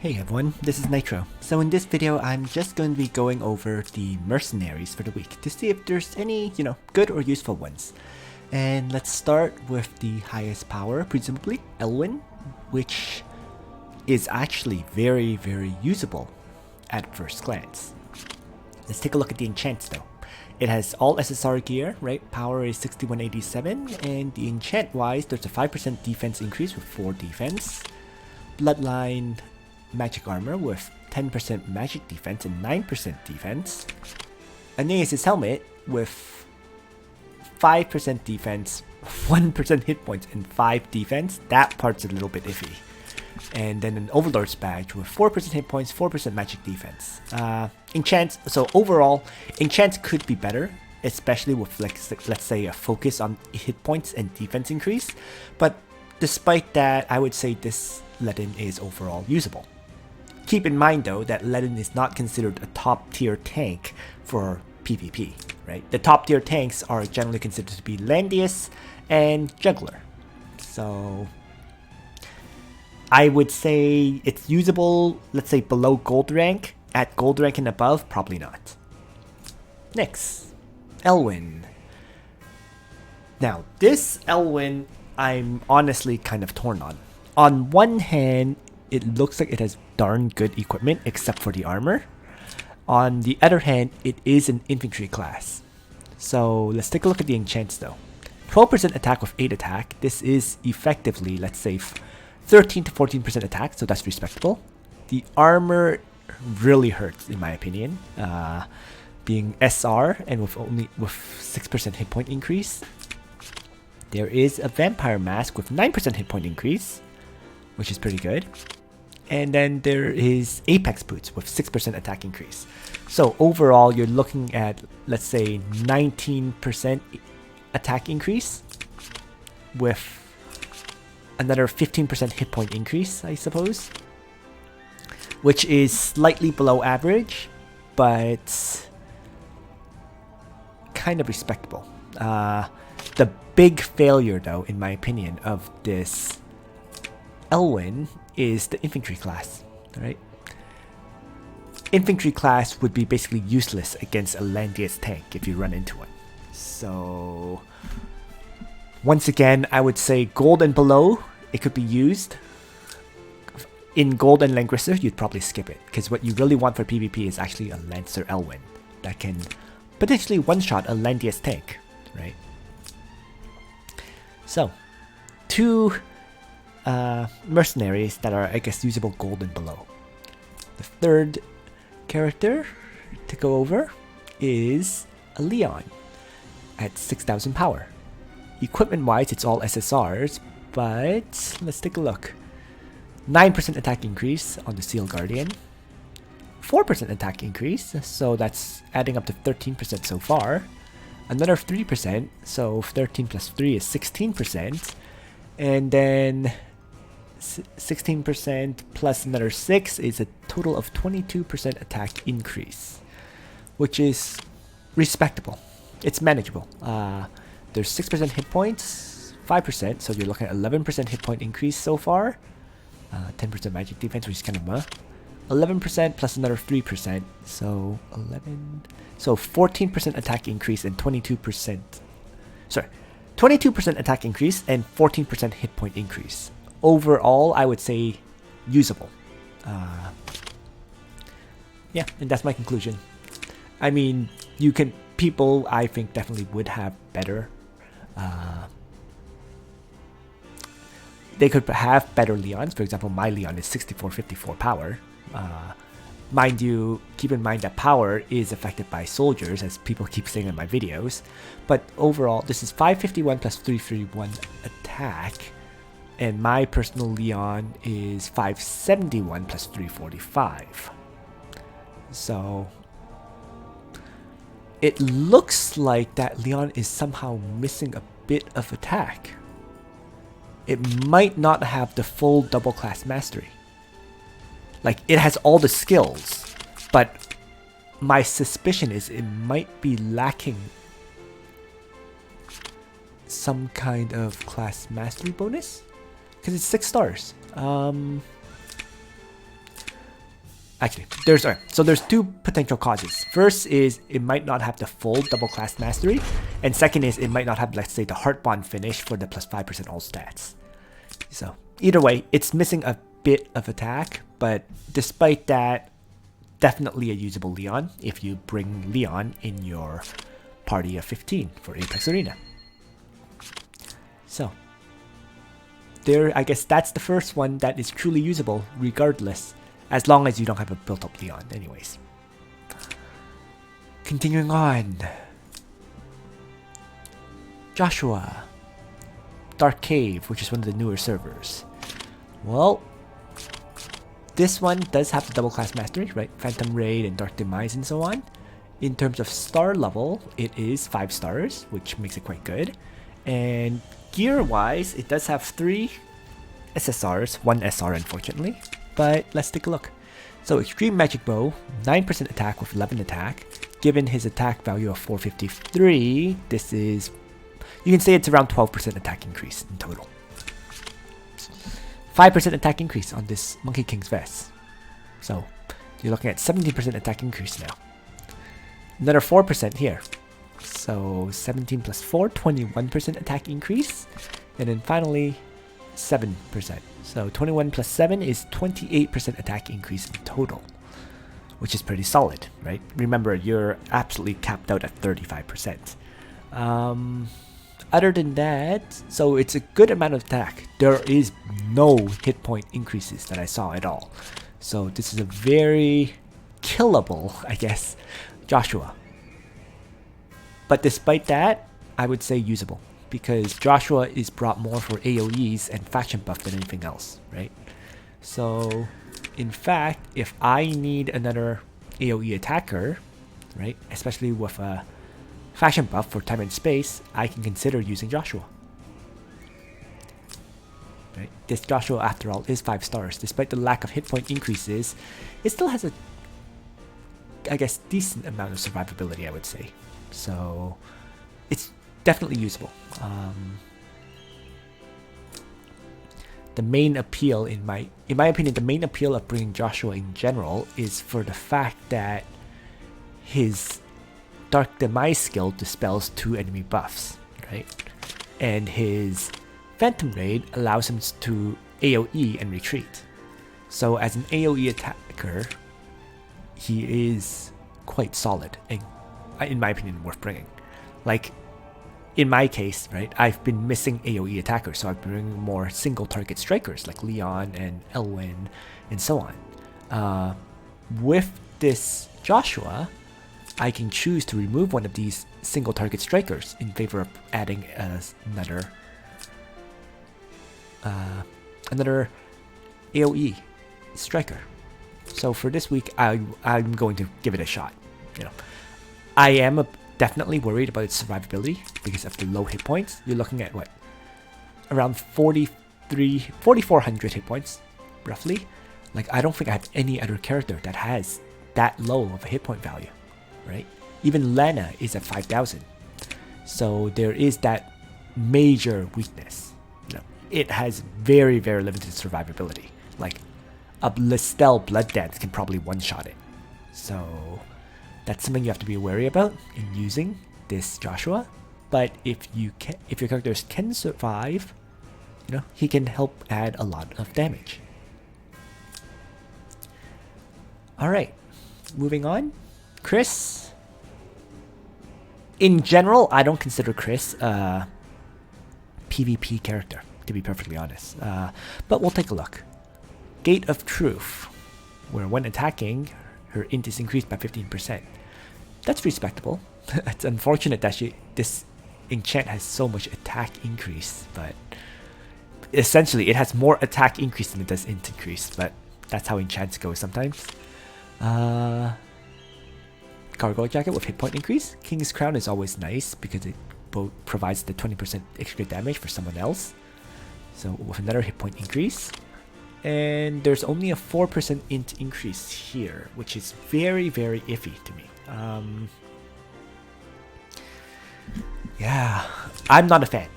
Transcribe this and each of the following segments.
Hey everyone, this is Nitro. So in this video, I'm just going to be going over the mercenaries for the week to see if there's any, good or useful ones. And let's start with the highest power, presumably Elwin, which is actually very, very usable at first glance. Let's take a look at the enchants though. It has all SSR gear, right? Power is 6187, and the enchant wise, there's a 5% defense increase with 4 defense. Bloodline magic armor with 10% magic defense and 9% defense. Aeneas' helmet with 5% defense, 1% hit points, and 5 defense. That part's a little bit iffy. And then an Overlord's badge with 4% hit points, 4% magic defense. Enchants, so overall, enchants could be better, especially with, let's say, a focus on hit points and defense increase. But despite that, I would say this Ledin is overall usable. Keep in mind though that Ledin is not considered a top tier tank for PvP, right? The top tier tanks are generally considered to be Langrisser and Juggler. So I would say it's usable, let's say below gold rank. At gold rank and above, probably not. Next, Elwin. Now this Elwin, I'm honestly kind of torn on. On one hand, it looks like it has darn good equipment except for the armor. On the other hand, it is an infantry class. So let's take a look at the enchants though. 12% attack with 8 attack. This is effectively, let's say, 13 to 14% attack, so that's respectable. The armor really hurts in my opinion, being SR and with 6% hit point increase. There is a vampire mask with 9% hit point increase, which is pretty good. And then there is Apex boots with 6% attack increase. So overall, you're looking at, let's say, 19% attack increase with another 15% hit point increase, I suppose, which is slightly below average, but kind of respectable. The big failure, though, in my opinion, of this Elwin is the infantry class, right? Infantry class would be basically useless against a Langrisser tank if you run into one. So once again, I would say gold and below, it could be used. In gold and Langrisser, you'd probably skip it, because what you really want for PvP is actually a Lancer Elwin that can potentially one-shot a Langrisser tank, right? So, two mercenaries that are, I guess, usable gold and below. The third character to go over is a Leon at 6,000 power. Equipment-wise, it's all SSRs, but let's take a look. 9% attack increase on the Seal Guardian. 4% attack increase, so that's adding up to 13% so far. Another 3%, so 13 plus 3 is 16%. And then 16% plus another 6 is a total of 22% attack increase, which is respectable. It's manageable. There's 6% hit points, 5%, so you're looking at 11% hit point increase so far. 10% magic defense, which is kind of 11% plus another 3%, so 11. So 14% attack increase and 22%. Sorry, 22% attack increase and 14% hit point increase. Overall, I would say usable. Yeah, and that's my conclusion. I mean, people I think definitely would have better. They could have better Leons. For example, my Leon is 6454 power. Mind you, keep in mind that power is affected by soldiers, as people keep saying in my videos. But overall, this is 551 plus 331 attack. And my personal Leon is 571 plus 345. So it looks like that Leon is somehow missing a bit of attack. It might not have the full double class mastery. Like, it has all the skills, but my suspicion is it might be lacking some kind of class mastery bonus, because it's 6 stars. Actually, there's two potential causes. First is it might not have the full double class mastery, and second is it might not have, let's say, the heart bond finish for the plus 5% all stats. So either way, it's missing a bit of attack, but despite that, definitely a usable Leon if you bring Leon in your party of 15 for Apex Arena. So there, I guess that's the first one that is truly usable regardless, as long as you don't have a built-up Leon anyways. Continuing on. Joshua. Dark Cave, which is one of the newer servers. Well, this one does have the double class mastery, right? Phantom Raid and Dark Demise and so on. In terms of star level, it is 5 stars, which makes it quite good. And gear-wise, it does have 3 SSRs, 1 SR unfortunately. But let's take a look. So Extreme Magic Bow, 9% attack with 11 attack. Given his attack value of 453, this is, you can say it's around 12% attack increase in total. 5% attack increase on this Monkey King's vest. So you're looking at 17% attack increase now. Another 4% here. So 17 plus 4, 21% attack increase. And then finally 7%. So 21 plus 7 is 28% attack increase in total, which is pretty solid, right? Remember, you're absolutely capped out at 35%. Other than that, so it's a good amount of attack. There is no hit point increases that I saw at all. So this is a very killable, I guess, Joshua. But despite that, I would say usable, because Joshua is brought more for AoEs and faction buff than anything else, right? So in fact, if I need another AoE attacker, right, especially with a faction buff for time and space, I can consider using Joshua. Right? This Joshua, after all, is 5 stars. Despite the lack of hit point increases, it still has a, I guess, decent amount of survivability, I would say. So it's definitely usable. The main appeal, in my opinion, the main appeal of bringing Joshua in general is for the fact that his Dark Demise skill dispels 2 enemy buffs, right? And his Phantom Raid allows him to AoE and retreat. So as an AoE attacker, he is quite solid and, in my opinion, worth bringing. Like, in my case, right, I've been missing AoE attackers, so I've been bringing more single target strikers like Leon and Elwin and so on. With this Joshua, I can choose to remove one of these single target strikers in favor of adding another AoE striker. So for this week, I'm going to give it a shot. You know, I am definitely worried about its survivability because of the low hit points. You're looking at what, around 4,400 hit points, roughly. Like, I don't think I have any other character that has that low of a hit point value, right? Even Lena is at 5,000. So there is that major weakness. You know, it has very, very limited survivability. Like, a Listel Blood Dance can probably one-shot it. So that's something you have to be wary about in using this Joshua. But if your characters can survive, you know, he can help add a lot of damage. Alright, moving on. Chris. In general, I don't consider Chris a PvP character, to be perfectly honest. But we'll take a look. Gate of Truth, where when attacking, her int is increased by 15%. That's respectable. It's unfortunate that this enchant has so much attack increase, but essentially it has more attack increase than it does int increase, but that's how enchants go sometimes. Cargo Jacket with hit point increase. King's Crown is always nice because it provides the 20% extra damage for someone else. So with another hit point increase. And there's only a 4% int increase here, which is very, very iffy to me. Yeah, I'm not a fan.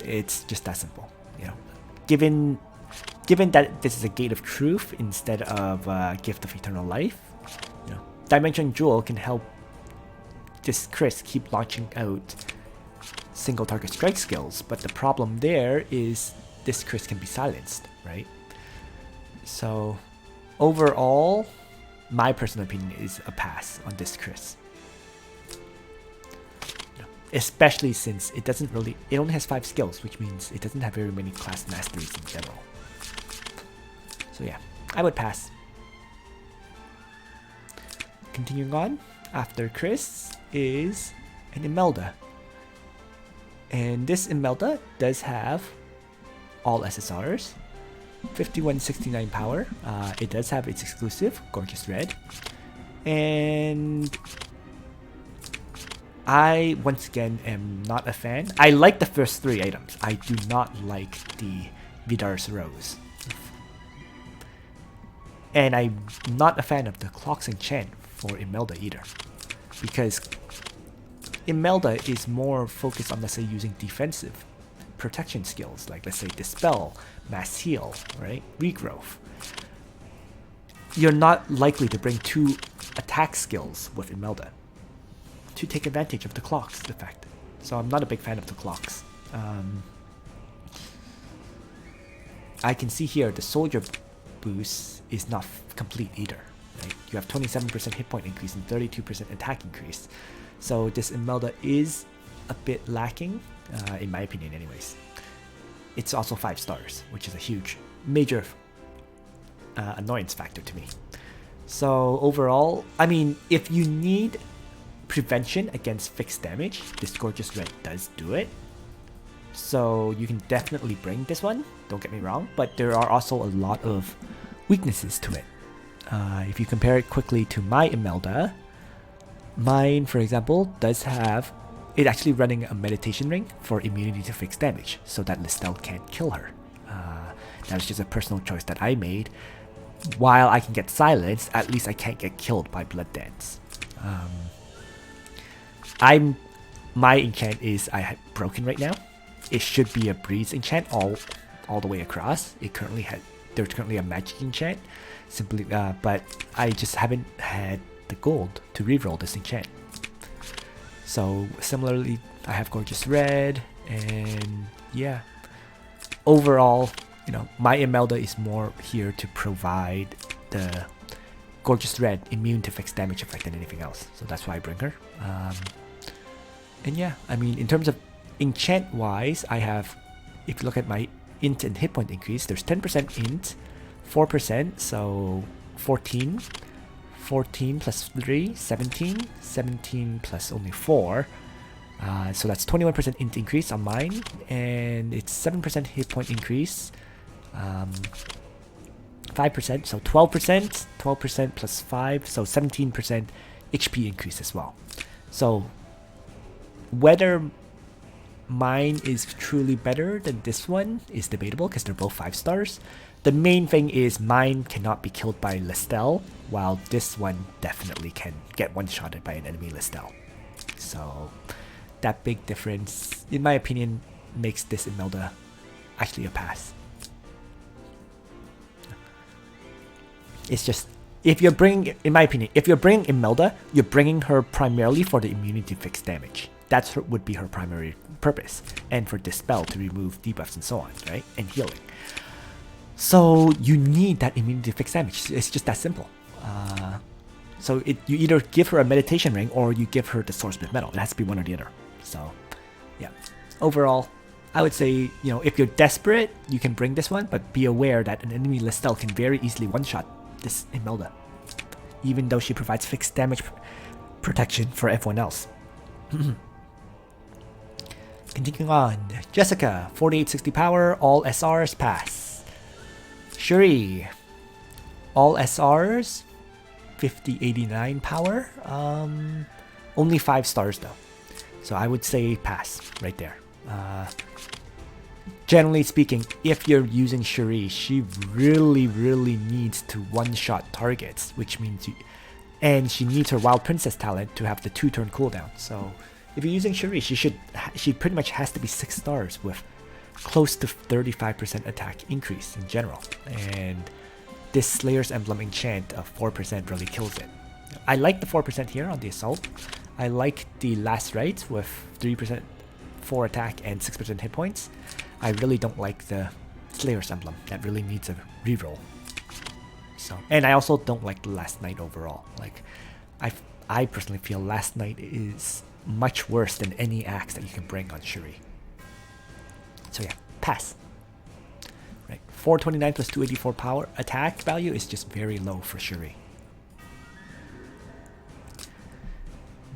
It's just that simple. You know, given given that this is a Gate of Truth instead of Gift of Eternal Life, you know, Dimension Jewel can help this Chris keep launching out single target strike skills, but the problem there is this Chris can be silenced, right? So overall, my personal opinion is a pass on this Chris. Especially since it doesn't really, it only has 5 skills, which means it doesn't have very many class masteries in general. So yeah, I would pass. Continuing on, after Chris is an Imelda. And this Imelda does have all SSRs, 5169 power. It does have its exclusive, Gorgeous Red. And I, once again, am not a fan. I like the first 3 items. I do not like the Vidar's Rose. And I'm not a fan of the Clock's Enchant for Imelda either. Because Imelda is more focused on, let's say, using defensive protection skills, like, let's say, Dispel, Mass Heal, right? Regrowth. You're not likely to bring 2 attack skills with Imelda to take advantage of the clock's effect. So I'm not a big fan of the clocks. I can see here the soldier boost is not complete either. Right? You have 27% hit point increase and 32% attack increase. So this Imelda is a bit lacking, in my opinion anyways. It's also 5 stars, which is a huge, major annoyance factor to me. So overall, I mean, if you need prevention against fixed damage, this Gorgeous Red does do it. So you can definitely bring this one, don't get me wrong, but there are also a lot of weaknesses to it. If you compare it quickly to my Imelda, mine, for example, does have it actually running a meditation ring for immunity to fixed damage, so that Listel can't kill her. That was just a personal choice that I made. While I can get silenced, at least I can't get killed by Blood Dance. My enchant is broken right now. It should be a breeze enchant all the way across. There's currently a magic enchant, simply, but I just haven't had the gold to reroll this enchant. So similarly, I have Gorgeous Red, and yeah, overall, you know, my Imelda is more here to provide the Gorgeous Red immune to fixed damage effect than anything else. So that's why I bring her. And yeah, I mean, in terms of enchant wise, I have, if you look at my int and hit point increase, there's 10% int, 4%, so 14, 14 plus 3, 17, 17 plus only 4. So that's 21% int increase on mine, and it's 7% hit point increase, 5%, so 12%, 12% plus 5, so 17% HP increase as well. So whether mine is truly better than this one is debatable because they're both 5 stars. The main thing is mine cannot be killed by Listel, while this one definitely can get one-shotted by an enemy Listel. So that big difference, in my opinion, makes this Imelda actually a pass. It's just, if you're bringing, in my opinion, if you're bringing Imelda, you're bringing her primarily for the immunity fixed damage. That would be her primary purpose, and for Dispel to remove debuffs and so on, right? And healing. So you need that immunity fixed damage. It's just that simple. So you either give her a meditation ring or you give her the Swordsmith medal. It has to be one or the other. So yeah, overall, I would say, you know, if you're desperate, you can bring this one, but be aware that an enemy Listel can very easily one-shot this Imelda, even though she provides fixed damage protection for everyone else. Continuing on, Jessica, 4860 power, all SRs pass. Cherie, all SRs, 5089 power, only 5 stars though. So I would say pass right there. Generally speaking, if you're using Cherie, she really needs to one-shot targets, which means and she needs her Wild Princess talent to have the 2-turn cooldown. So if you're using Cherie, she pretty much has to be 6 stars with close to 35% attack increase in general, and this Slayer's Emblem enchant of 4% really kills it. I like the 4% here on the Assault. I like the Last Rites with 3% 4 attack and 6% hit points. I really don't like the Slayer's Emblem. That really needs a reroll. So, and I also don't like the Last Knight overall. Like, I personally feel Last Knight is much worse than any axe that you can bring on Cherie. So yeah, pass. Right, 429 plus 284 power attack value is just very low for Cherie.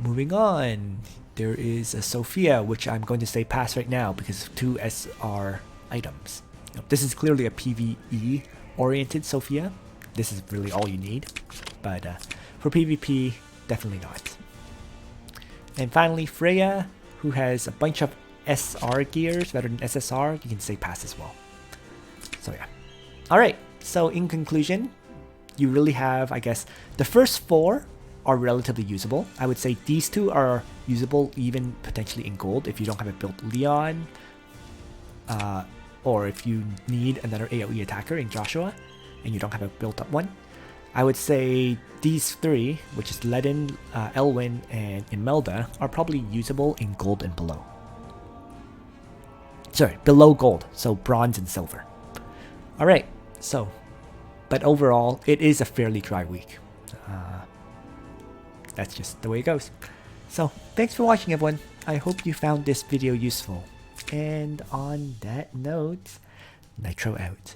Moving on, there is a Sophia, which I'm going to say pass right now because of 2 SR items. This is clearly a PvE oriented Sophia. This is really all you need, but for PvP, definitely not. And finally, Freya, who has a bunch of SR gears rather than SSR, you can say pass as well. So yeah. Alright, so in conclusion, you really have, I guess, the first 4 are relatively usable. I would say these 2 are usable even potentially in gold if you don't have a built Leon, or if you need another AoE attacker in Joshua and you don't have a built up one. I would say these 3, which is Ledin, Elwin, and Imelda, are probably usable in gold and below. Sorry, below gold, so bronze and silver. Alright, so, but overall, it is a fairly dry week. That's just the way it goes. So, thanks for watching everyone. I hope you found this video useful. And on that note, Nitro out.